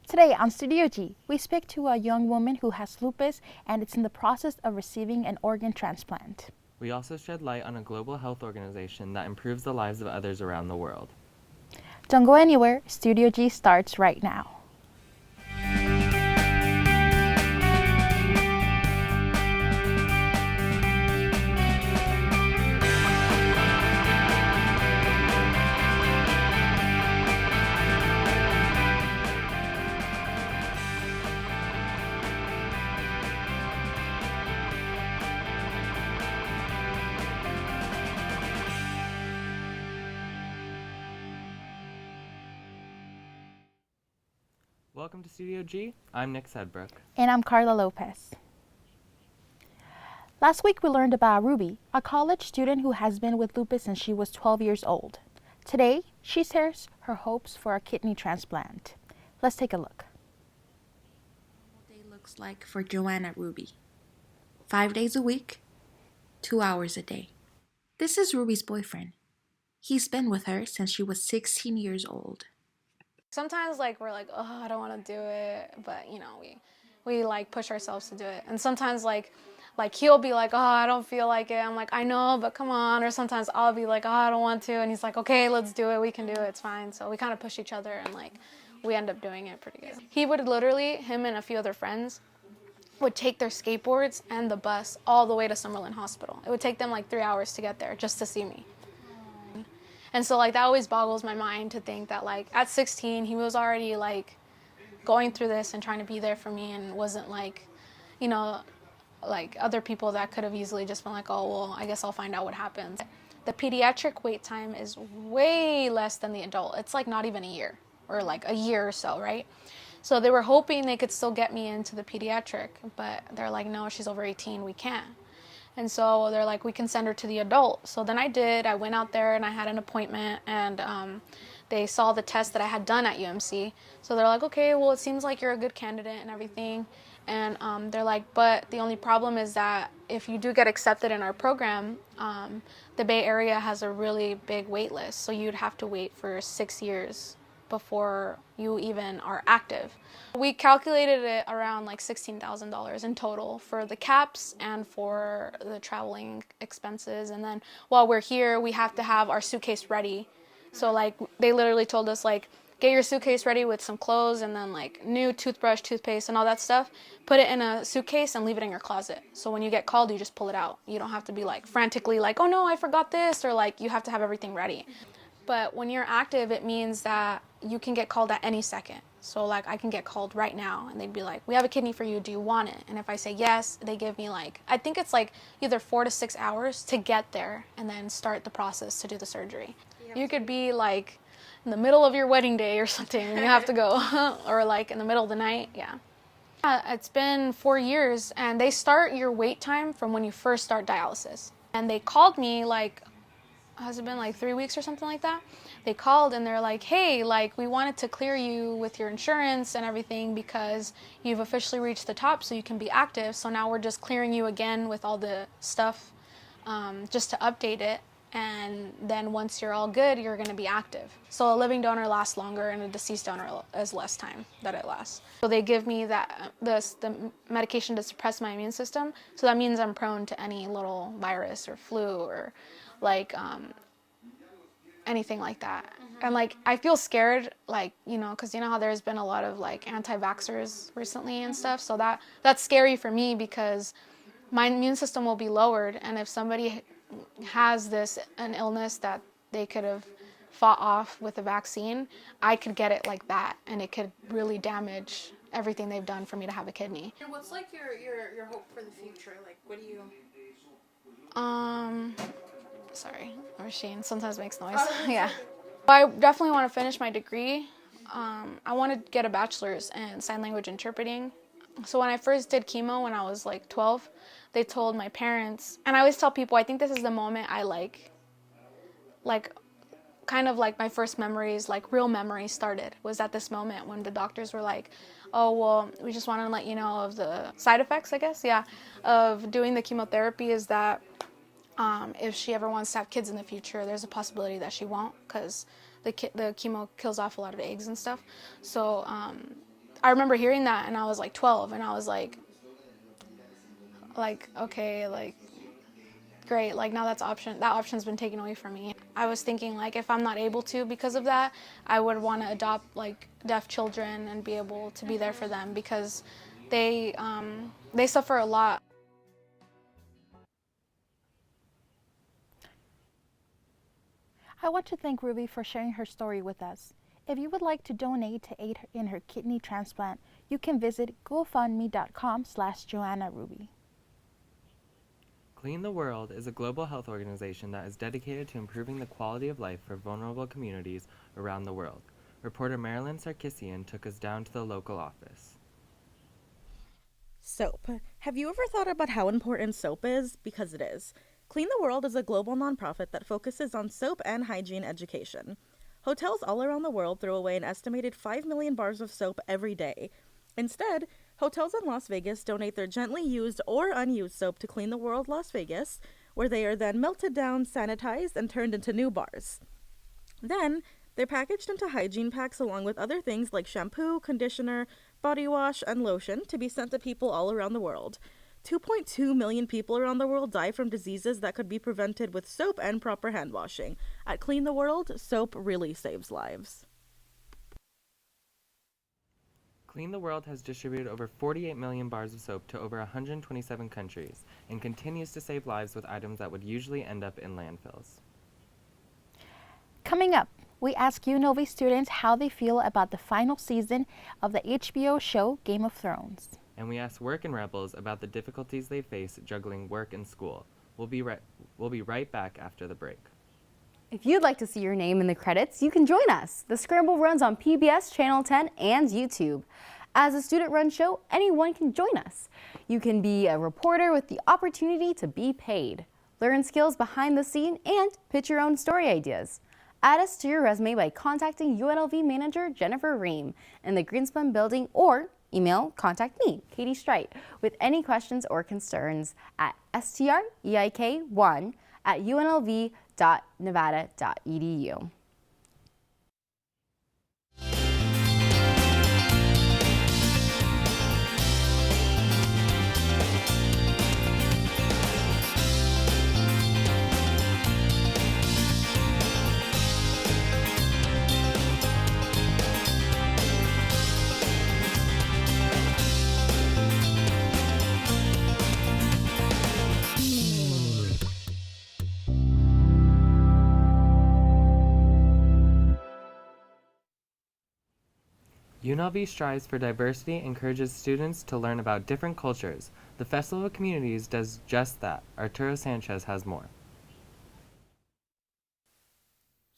Today on Studio G, we speak to a young woman who has lupus and is in the process of receiving an organ transplant. We also shed light on a global health organization that improves the lives of others around the world. Don't go anywhere, Studio G starts right now. Welcome to Studio G. I'm Nick Sedbrook. And I'm Carla Lopez. Last week we learned about Ruby, a college student who has been with lupus since she was 12 years old. Today, she shares her hopes for a kidney transplant. Let's take a look. What day looks like for Joanna Ruby. 5 days a week, 2 hours a day. This is Ruby's boyfriend. He's been with her since she was 16 years old. Sometimes we're like, oh, I don't want to do it, but we push ourselves to do it. And sometimes like he'll be like, oh, I don't feel like it. I'm like, I know, but come on. Or sometimes I'll be like, oh, I don't want to. And he's like, okay, let's do it. We can do it. It's fine. So we kind of push each other and we end up doing it pretty good. He would literally, him and a few other friends, would take their skateboards and the bus all the way to Summerlin Hospital. It would take them 3 hours to get there just to see me. And so that always boggles my mind to think that at 16 he was already going through this and trying to be there for me, and wasn't like other people that could have easily just been like, oh well, I guess I'll find out what happens. The pediatric wait time is way less than the adult. It's not even a year, or a year or so, right? So they were hoping they could still get me into the pediatric, but they're like, no, she's over 18, we can't. And so they're like, we can send her to the adult. So then I did. I went out there and I had an appointment, and they saw the test that I had done at UMC. So they're like, okay, well, it seems like you're a good candidate and everything. And they're like, but the only problem is that if you do get accepted in our program, the Bay Area has a really big wait list. So you'd have to wait for 6 years before you even are active. We calculated it around $16,000 in total for the caps and for the traveling expenses. And then while we're here, we have to have our suitcase ready. So they literally told us get your suitcase ready with some clothes and then new toothbrush, toothpaste, and all that stuff. Put it in a suitcase and leave it in your closet. So when you get called, you just pull it out. You don't have to be frantically oh no, I forgot this, or you have to have everything ready. But when you're active, it means that you can get called at any second. So I can get called right now and they'd be like, we have a kidney for you, do you want it? And if I say yes, they give me I think it's either 4 to 6 hours to get there and then start the process to do the surgery. You could be in the middle of your wedding day or something and you have to go, or in the middle of the night, yeah. It's been 4 years, and they start your wait time from when you first start dialysis. And they called me has it been 3 weeks or something like that? They called and they're like, hey, we wanted to clear you with your insurance and everything because you've officially reached the top so you can be active. So now we're just clearing you again with all the stuff just to update it. And then once you're all good, you're going to be active. So a living donor lasts longer and a deceased donor is less time that it lasts. So they give me the medication to suppress my immune system. So that means I'm prone to any little virus or flu or anything like that. And I feel scared, because you know how there's been a lot of anti-vaxxers recently and stuff. So that's scary for me because my immune system will be lowered, and if somebody has an illness that they could have fought off with a vaccine, I could get it like that, and it could really damage everything they've done for me to have a kidney. And what's your hope for the future? What do you... Sorry, our machine sometimes makes noise. Yeah. I definitely want to finish my degree. I want to get a bachelor's in sign language interpreting. So when I first did chemo when I was 12, they told my parents, and I always tell people, I think this is the moment I kind of my first memories, real memories started, was at this moment when the doctors were like, oh, well, we just want to let you know of the side effects, I guess, yeah, of doing the chemotherapy is that if she ever wants to have kids in the future, there's a possibility that she won't, because the chemo kills off a lot of eggs and stuff. So I remember hearing that, and I was like 12, and I was like okay, like great, like now that option's been taken away from me. I was thinking like if I'm not able to because of that, I would want to adopt like deaf children and be able to be there for them because they suffer a lot. I want to thank Ruby for sharing her story with us. If you would like to donate to aid in her kidney transplant, you can visit gofundme.com/JoannaRuby. Clean the World is a global health organization that is dedicated to improving the quality of life for vulnerable communities around the world. Reporter Marilyn Sarkissian took us down to the local office. Soap. Have you ever thought about how important soap is? Because it is. Clean the World is a global nonprofit that focuses on soap and hygiene education. Hotels all around the world throw away an estimated 5 million bars of soap every day. Instead, hotels in Las Vegas donate their gently used or unused soap to Clean the World Las Vegas, where they are then melted down, sanitized, and turned into new bars. Then, they're packaged into hygiene packs along with other things like shampoo, conditioner, body wash, and lotion to be sent to people all around the world. 2.2 million people around the world die from diseases that could be prevented with soap and proper hand washing. At Clean the World, soap really saves lives. Clean the World has distributed over 48 million bars of soap to over 127 countries and continues to save lives with items that would usually end up in landfills. Coming up, we ask UNLV students how they feel about the final season of the HBO show Game of Thrones. And we ask work and rebels about the difficulties they face juggling work and school. We'll be right back after the break. If you'd like to see your name in the credits, you can join us. The Scramble runs on PBS Channel 10 and YouTube. As a student-run show, anyone can join us. You can be a reporter with the opportunity to be paid, learn skills behind the scene, and pitch your own story ideas. Add us to your resume by contacting UNLV manager Jennifer Ream in the Greenspan building or email contact me, Katie Strite, with any questions or concerns at streik1@unlv.nevada.edu. UNLV strives for diversity and encourages students to learn about different cultures. The Festival of Communities does just that. Arturo Sanchez has more.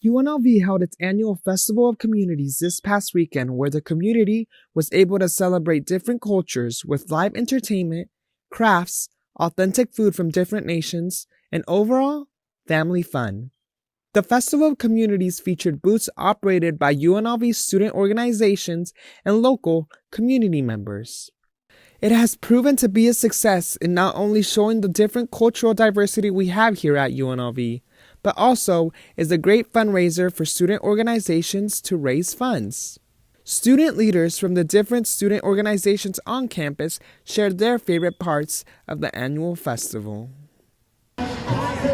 UNLV held its annual Festival of Communities this past weekend, where the community was able to celebrate different cultures with live entertainment, crafts, authentic food from different nations, and overall, family fun. The Festival of Communities featured booths operated by UNLV student organizations and local community members. It has proven to be a success in not only showing the different cultural diversity we have here at UNLV, but also is a great fundraiser for student organizations to raise funds. Student leaders from the different student organizations on campus shared their favorite parts of the annual festival.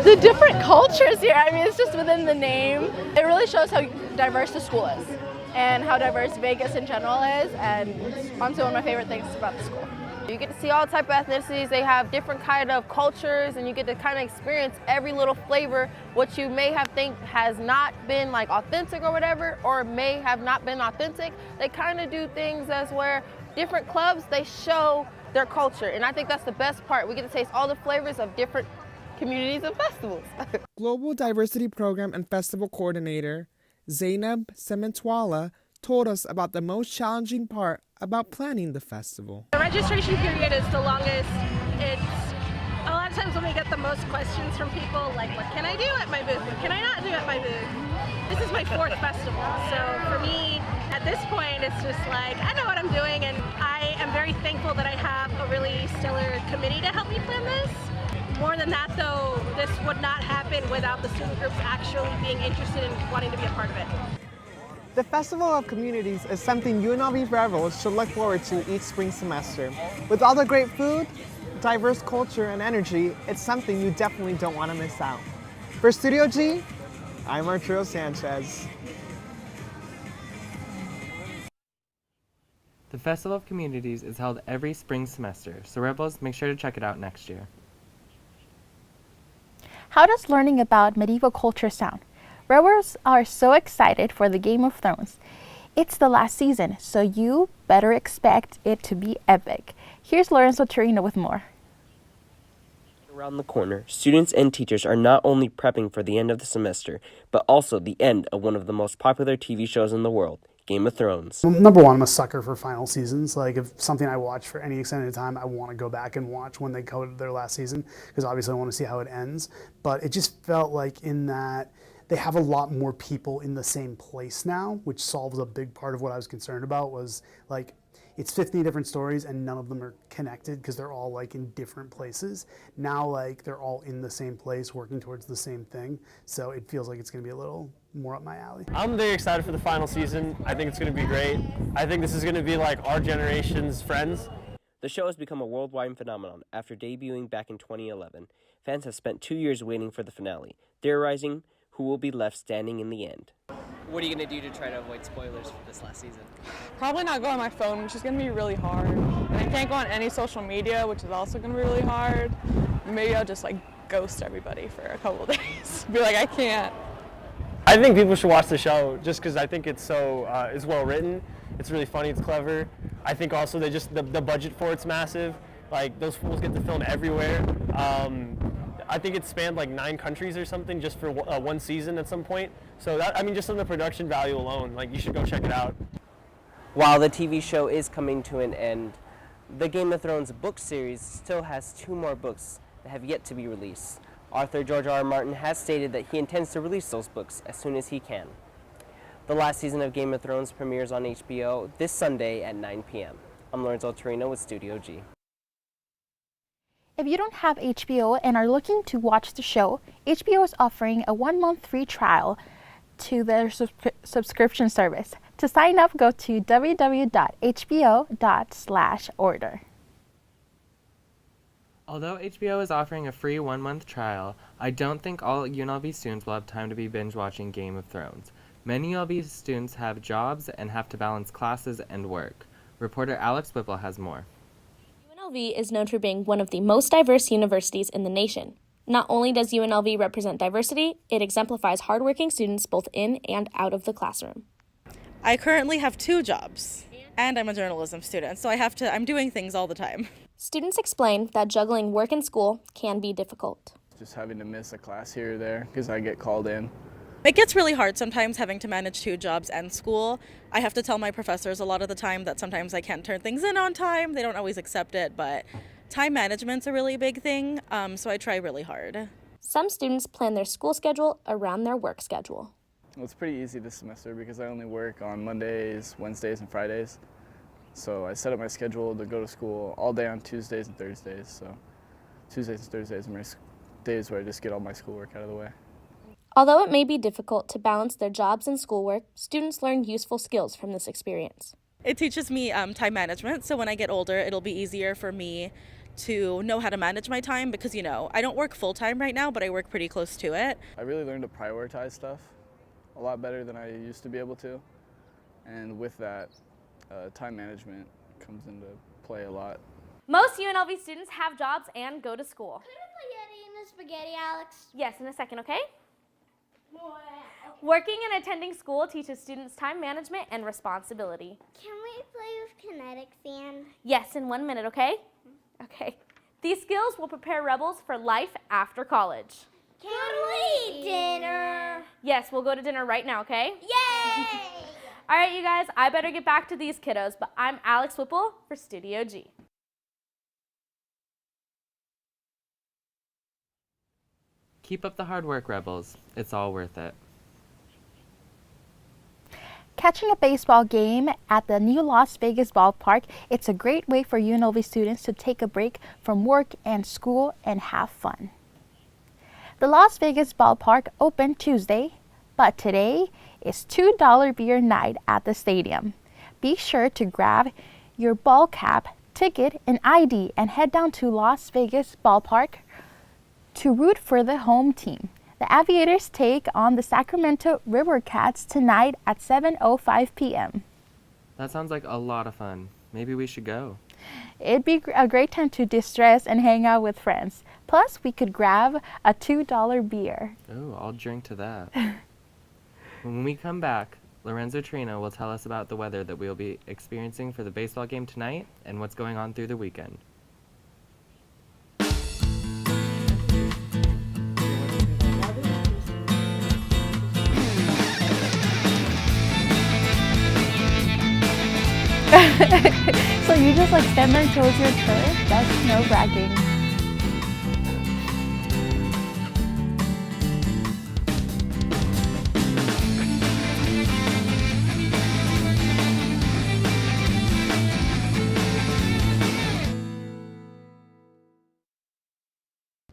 The different cultures here, I mean, it's just within the name. It really shows how diverse the school is and how diverse Vegas in general is, and it's honestly one of my favorite things about the school. You get to see all type of ethnicities. They have different kind of cultures, and you get to kind of experience every little flavor, what you may have think has not been like authentic or whatever, or may have not been authentic. They kind of do things as where different clubs, they show their culture, and I think that's the best part. We get to taste all the flavors of different communities and festivals. Global Diversity Program and Festival Coordinator Zainab Sementwala told us about the most challenging part about planning the festival. The registration period is the longest. It's a lot of times when we get the most questions from people, like, what can I do at my booth? What can I not do at my booth? This is my 4th festival, so for me, at this point, it's just like, I know what I'm doing, and I am very thankful that I have a really stellar committee to help me plan this. More than that, though, this would not happen without the student groups actually being interested in wanting to be a part of it. The Festival of Communities is something UNLV Rebels should look forward to each spring semester. With all the great food, diverse culture, and energy, it's something you definitely don't want to miss out. For Studio G, I'm Arturo Sanchez. The Festival of Communities is held every spring semester, so Rebels, make sure to check it out next year. How does learning about medieval culture sound? Rebels are so excited for the Game of Thrones. It's the last season, so you better expect it to be epic. Here's Lorenzo Torino with more. Around the corner, students and teachers are not only prepping for the end of the semester, but also the end of one of the most popular TV shows in the world, Game of Thrones. Number one, I'm a sucker for final seasons. Like, if something I watch for any extended time, I want to go back and watch when they go to their last season, because obviously I want to see how it ends. But it just felt like in that they have a lot more people in the same place now, which solves a big part of what I was concerned about. Was like, it's 50 different stories and none of them are connected because they're all like in different places. Now, like, they're all in the same place working towards the same thing. So it feels like it's going to be a little more up my alley. I'm very excited for the final season. I think it's going to be great. I think this is going to be like our generation's Friends. The show has become a worldwide phenomenon after debuting back in 2011. Fans have spent 2 years waiting for the finale, theorizing who will be left standing in the end. What are you going to do to try to avoid spoilers for this last season? Probably not go on my phone, which is going to be really hard. And I can't go on any social media, which is also going to be really hard. Maybe I'll just like ghost everybody for a couple of days. Be like, I can't. I think people should watch the show just because I think it's so it's well written. It's really funny. It's clever. I think also they just the budget for it's massive. Like, those fools get to film everywhere. I think it spanned like 9 countries or something just for one season at some point. So that, I mean, just on the production value alone, like, you should go check it out. While the TV show is coming to an end, the Game of Thrones book series still has 2 more books that have yet to be released. Author George R. R. Martin has stated that he intends to release those books as soon as he can. The last season of Game of Thrones premieres on HBO this Sunday at 9 p.m. I'm Lorenzo Torino with Studio G. If you don't have HBO and are looking to watch the show, HBO is offering a 1-month free trial to their subscription service. To sign up, go to www.hbo.com/order. Although HBO is offering a free 1-month trial, I don't think all UNLV students will have time to be binge watching Game of Thrones. Many UNLV students have jobs and have to balance classes and work. Reporter Alex Whipple has more. UNLV is known for being one of the most diverse universities in the nation. Not only does UNLV represent diversity, it exemplifies hardworking students both in and out of the classroom. I currently have 2 jobs, and I'm a journalism student, so I'm doing things all the time. Students explain that juggling work and school can be difficult. Just having to miss a class here or there because I get called in. It gets really hard sometimes having to manage 2 jobs and school. I have to tell my professors a lot of the time that sometimes I can't turn things in on time. They don't always accept it, but time management's a really big thing, so I try really hard. Some students plan their school schedule around their work schedule. Well, it's pretty easy this semester because I only work on Mondays, Wednesdays, and Fridays. So I set up my schedule to go to school all day on Tuesdays and Thursdays. So Tuesdays and Thursdays are my days where I just get all my schoolwork out of the way. Although it may be difficult to balance their jobs and schoolwork, students learn useful skills from this experience. It teaches me time management, so when I get older, it'll be easier for me to know how to manage my time because, you know, I don't work full-time right now, but I work pretty close to it. I really learned to prioritize stuff a lot better than I used to be able to. And with that, time management comes into play a lot. Most UNLV students have jobs and go to school. Could I put Yeti in the spaghetti, Alex? Yes, in a second, okay? Working and attending school teaches students time management and responsibility. Can we play with kinetic sand? Yes, in 1 minute, okay? Okay. These skills will prepare rebels for life after college. Can we eat dinner? Yes, we'll go to dinner right now, okay? Yay! All right, you guys, I better get back to these kiddos, but I'm Alex Whipple for Studio G. Keep up the hard work, Rebels. It's all worth it. Catching a baseball game at the new Las Vegas ballpark, it's a great way for UNLV students to take a break from work and school and have fun. The Las Vegas ballpark opened Tuesday, but today is $2 beer night at the stadium. Be sure to grab your ball cap, ticket, and ID and head down to Las Vegas Ballpark to root for the home team. The Aviators take on the Sacramento River Cats tonight at 7:05 p.m. That sounds like a lot of fun. Maybe we should go. It'd be a great time to distress and hang out with friends. Plus, we could grab a $2 beer. Oh, I'll drink to that. When we come back, Lorenzo Trina will tell us about the weather that we'll be experiencing for the baseball game tonight and what's going on through the weekend. So you just like stand there until it's your turn? That's nerve-wracking.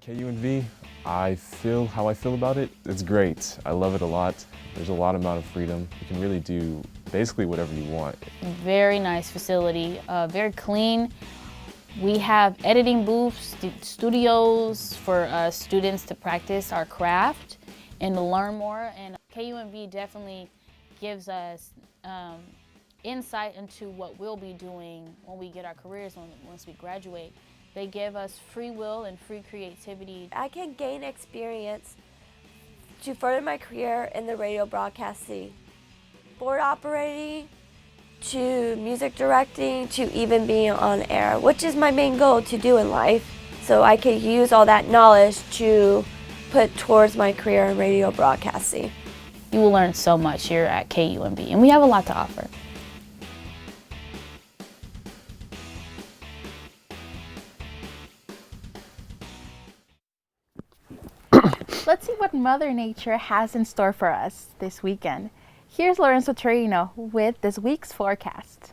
KUNV, I feel how I feel about it. It's great. I love it a lot. There's a lot amount of freedom. You can really do basically whatever you want. Very nice facility, very clean. We have editing booths, studios for students to practice our craft and to learn more. And KUNV definitely gives us insight into what we'll be doing when we get our careers, once we graduate. They give us free will and free creativity. I can gain experience to further my career in the radio broadcasting, board operating, to music directing, to even being on air, which is my main goal to do in life. So I can use all that knowledge to put towards my career in radio broadcasting. You will learn so much here at KUNV, and we have a lot to offer. Let's see what Mother Nature has in store for us this weekend. Here's Lorenzo Torino with this week's forecast.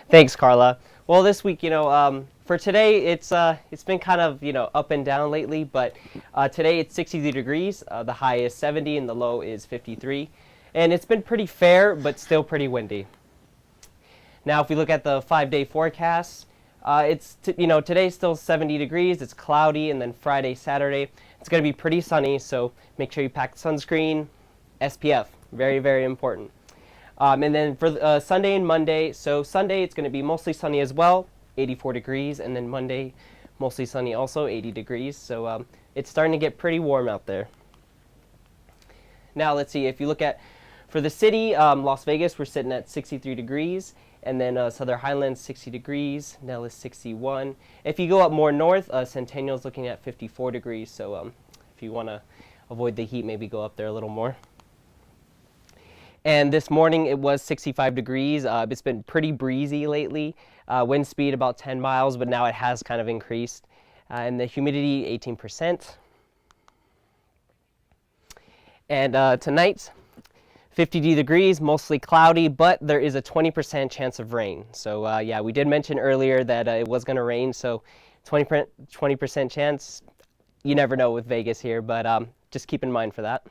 Thanks, Carla. Well, this week, for today, it's been kind of, up and down lately, but today it's 63 degrees. The high is 70 and the low is 53. And it's been pretty fair, but still pretty windy. Now, if we look at the 5-day forecast, today's still 70 degrees. It's cloudy, and then Friday, Saturday, it's going to be pretty sunny, so make sure you pack sunscreen, SPF, very, very important. And then for Sunday and Monday, so Sunday it's going to be mostly sunny as well, 84 degrees, and then Monday mostly sunny also, 80 degrees. So it's starting to get pretty warm out there. Now let's see, if you look at, for the city, Las Vegas, we're sitting at 63 degrees. And then Southern Highlands, 60 degrees. Nellis, 61. If you go up more north, Centennial's looking at 54 degrees. So if you want to avoid the heat, maybe go up there a little more. And this morning, it was 65 degrees. It's been pretty breezy lately. Wind speed about 10 miles, but now it has kind of increased. And the humidity, 18%. And tonight, 50 degrees, mostly cloudy, but there is a 20% chance of rain. So yeah, we did mention earlier that it was going to rain, so 20% chance. You never know with Vegas here, but just keep in mind for that.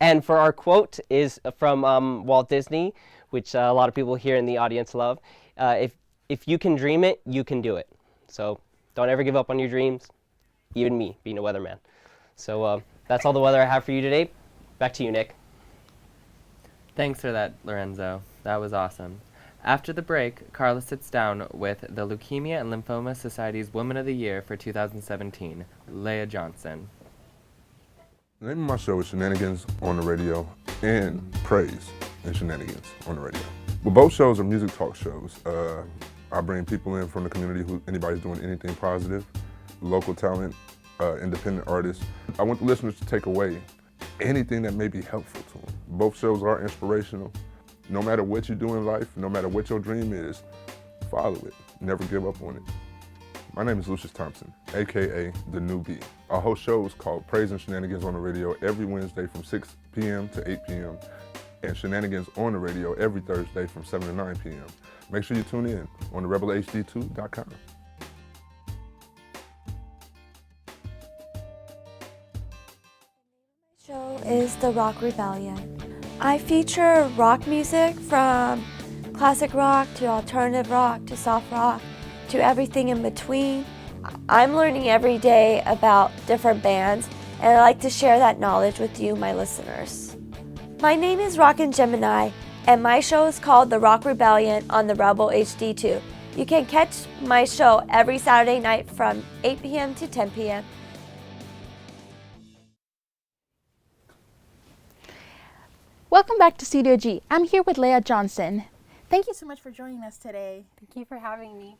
And for our quote is from Walt Disney, which a lot of people here in the audience love. If you can dream it, you can do it. So don't ever give up on your dreams, even me, being a weatherman. So that's all the weather I have for you today. Back to you, Nick. Thanks for that, Lorenzo. That was awesome. After the break, Carla sits down with the Leukemia and Lymphoma Society's Woman of the Year for 2017, Leah Johnson. The name of my show is Shenanigans on the Radio and Praise and Shenanigans on the Radio. Well, both shows are music talk shows. I bring people in from the community, anybody's doing anything positive, local talent, independent artists. I want the listeners to take away anything that may be helpful to them. Both shows are inspirational. No matter what you do in life, no matter what your dream is, follow it. Never give up on it. My name is Lucius Thompson, AKA The New B. Our host show is called Praise and Shenanigans on the Radio every Wednesday from 6 p.m. to 8 p.m. and Shenanigans on the Radio every Thursday from 7 to 9 p.m. Make sure you tune in on the rebelhd2.com. Show is the Rock Rebellion. I feature rock music from classic rock to alternative rock to soft rock to everything in between. I'm learning every day about different bands, and I like to share that knowledge with you, my listeners. My name is Rockin' Gemini, and my show is called The Rock Rebellion on the Rebel HD2. You can catch my show every Saturday night from 8 p.m. to 10 p.m. Welcome back to Studio G. I'm here with Leah Johnson. Thank you so much for joining us today. Thank you for having me.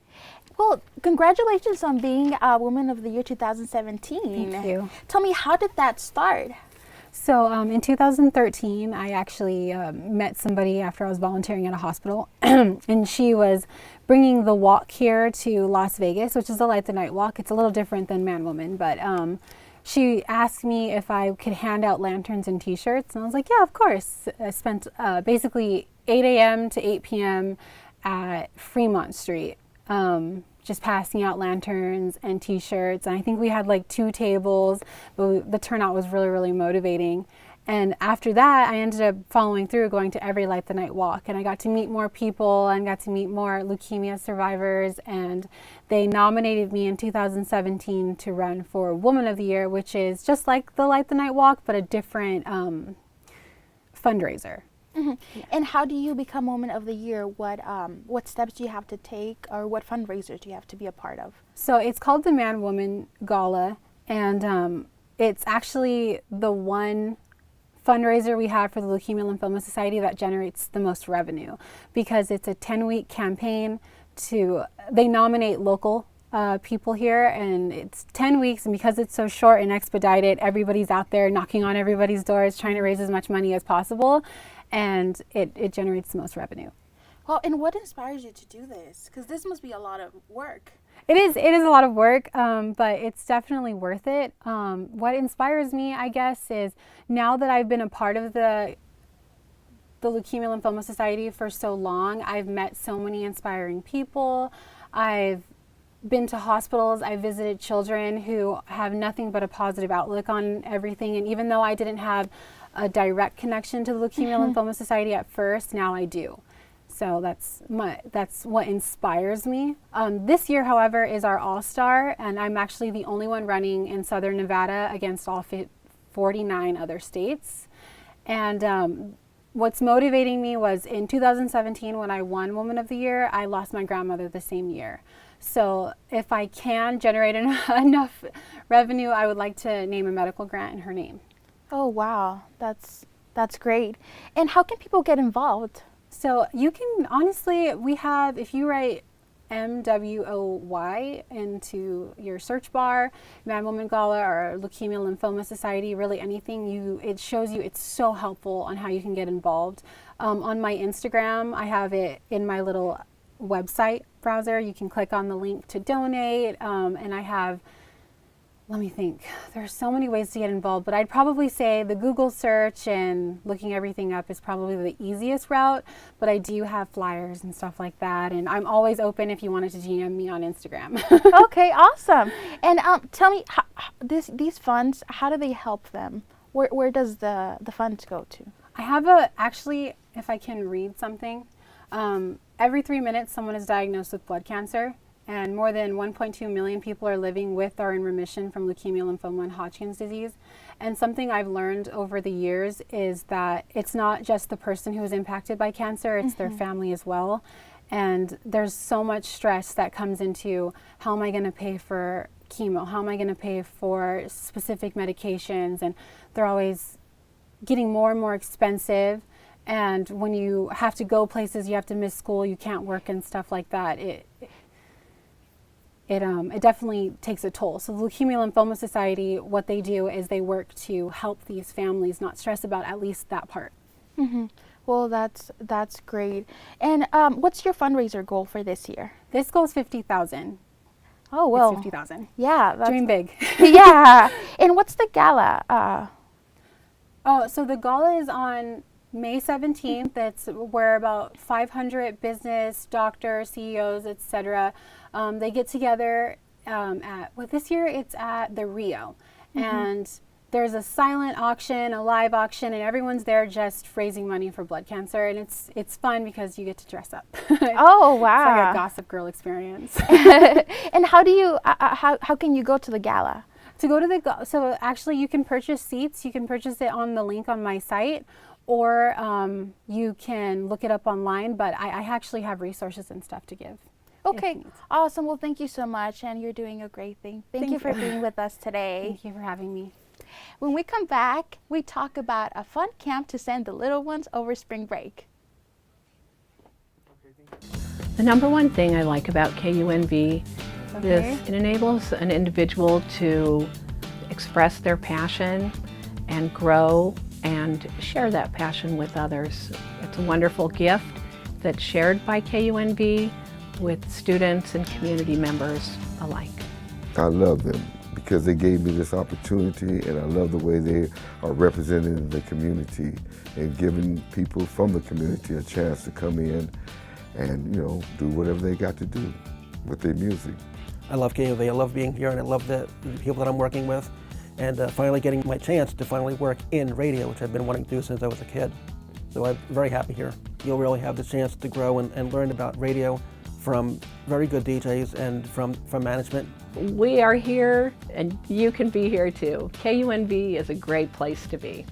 Well, congratulations on being a Woman of the Year 2017. Thank you. Tell me, how did that start? So in 2013, I actually met somebody after I was volunteering at a hospital, and she was bringing the walk here to Las Vegas, which is the Light the Night Walk. It's a little different than Man Woman, but she asked me if I could hand out lanterns and t-shirts, and I was like, yeah, of course. I spent basically 8 a.m. to 8 p.m. at Fremont Street, just passing out lanterns and t-shirts. And I think we had like 2 tables, but the turnout was really, really motivating. And after that, I ended up following through, going to every Light the Night Walk. And I got to meet more people and got to meet more leukemia survivors. And they nominated me in 2017 to run for Woman of the Year, which is just like the Light the Night Walk, but a different fundraiser. Mm-hmm. Yeah. And how do you become Woman of the Year? What steps do you have to take, or what fundraisers do you have to be a part of? So it's called the Man Woman Gala, and it's actually the one fundraiser we have for the Leukemia Lymphoma Society that generates the most revenue, because it's a 10-week campaign they nominate local people here, and it's 10 weeks, and because it's so short and expedited, everybody's out there knocking on everybody's doors trying to raise as much money as possible, and it generates the most revenue. Well, and what inspires you to do this? Because this must be a lot of work. It is a lot of work, but it's definitely worth it. What inspires me, I guess, is now that I've been a part of the Leukemia Lymphoma Society for so long, I've met so many inspiring people. I've been to hospitals, I've visited children who have nothing but a positive outlook on everything, and even though I didn't have a direct connection to the Leukemia Lymphoma Society at first, now I do. So that's what inspires me. This year, however, is our All-Star, and I'm actually the only one running in Southern Nevada against all 49 other states. And what's motivating me was in 2017, when I won Woman of the Year, I lost my grandmother the same year. So if I can generate enough revenue, I would like to name a medical grant in her name. Oh, wow. That's great. And how can people get involved? So you can, honestly, we have, if you write MWOY into your search bar, Man Woman Gala or Leukemia Lymphoma Society, really anything, it shows you, it's so helpful on how you can get involved. On my Instagram, I have it in my little website browser. You can click on the link to donate, and I have, let me think, there's so many ways to get involved, but I'd probably say the Google search and looking everything up is probably the easiest route, but I do have flyers and stuff like that, and I'm always open if you wanted to DM me on Instagram. Okay, awesome. And tell me, these funds, how do they help them? Where does the funds go to? I have actually, if I can read something, every 3 minutes someone is diagnosed with blood cancer. And more than 1.2 million people are living with or in remission from leukemia, lymphoma, and Hodgkin's disease. And something I've learned over the years is that it's not just the person who is impacted by cancer, it's their family as well. And there's so much stress that comes into, how am I going to pay for chemo? How am I going to pay for specific medications? And they're always getting more and more expensive. And when you have to go places, you have to miss school, you can't work and stuff like that, it definitely takes a toll. So the Leukemia Lymphoma Society, what they do is they work to help these families not stress about at least that part. Well, that's great. And what's your fundraiser goal for this year? This goal is $50,000. Oh, well. It's $50,000. Yeah. Dream big. Yeah. And what's the gala? So the gala is on May 17th. That's where about 500 business, doctors, CEOs, etc. They get together this year it's at the Rio. And there's a silent auction, a live auction, and everyone's there just raising money for blood cancer, and it's fun because you get to dress up. Oh, wow. It's like a Gossip Girl experience. And how do you, how can you go to the gala? To go to the, so actually you can purchase seats. You can purchase it on the link on my site, or you can look it up online, but I actually have resources and stuff to give. Okay, awesome. Well, thank you so much, and you're doing a great thing. Thank you for being with us today. Thank you for having me. When we come back, we talk about a fun camp to send the little ones over spring break. The number one thing I like about KUNV is it enables an individual to express their passion and grow and share that passion with others. It's a wonderful gift that's shared by KUNV with students and community members alike. I love them because they gave me this opportunity, and I love the way they are representing the community and giving people from the community a chance to come in and, you know, do whatever they got to do with their music. I love KUNV, I love being here, and I love the people that I'm working with, and finally getting my chance to finally work in radio, which I've been wanting to do since I was a kid. So I'm very happy here. You'll really have the chance to grow and learn about radio from very good DJs and from management. We are here, and you can be here too. KUNV is a great place to be.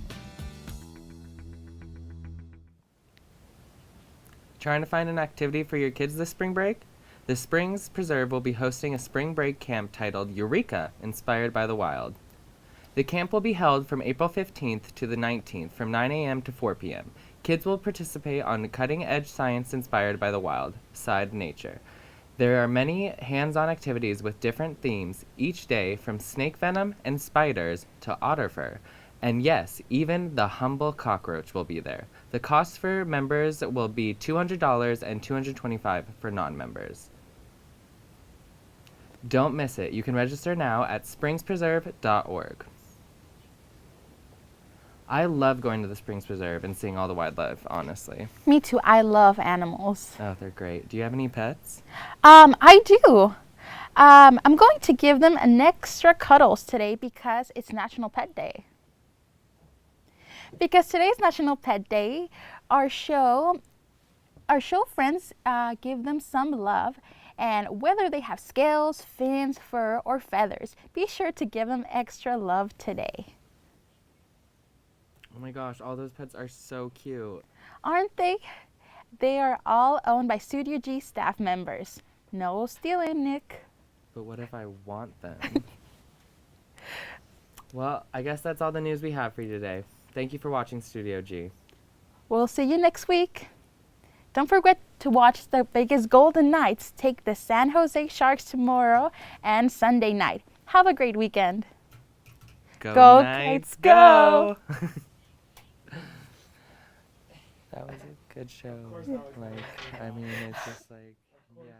Trying to find an activity for your kids this spring break? The Springs Preserve will be hosting a spring break camp titled Eureka, Inspired by the Wild. The camp will be held from April 15th to the 19th from 9 a.m. to 4 p.m. Kids will participate on cutting-edge science inspired by the wild side of nature. There are many hands-on activities with different themes each day, from snake venom and spiders to otter fur. And yes, even the humble cockroach will be there. The cost for members will be $200 and $225 for non-members. Don't miss it. You can register now at springspreserve.org. I love going to the Springs Preserve and seeing all the wildlife, honestly. Me too. I love animals. Oh, they're great. Do you have any pets? I do. I'm going to give them an extra cuddles today because it's National Pet Day. Because today's National Pet Day, our show friends give them some love, and whether they have scales, fins, fur, or feathers, be sure to give them extra love today. Oh my gosh, all those pets are so cute. Aren't they? They are all owned by Studio G staff members. No stealing, Nick. But what if I want them? Well, I guess that's all the news we have for you today. Thank you for watching Studio G. We'll see you next week. Don't forget to watch the Vegas Golden Knights take the San Jose Sharks tomorrow and Sunday night. Have a great weekend. Go Knights, go! That was a good show. Like, I mean, it's just like, yeah.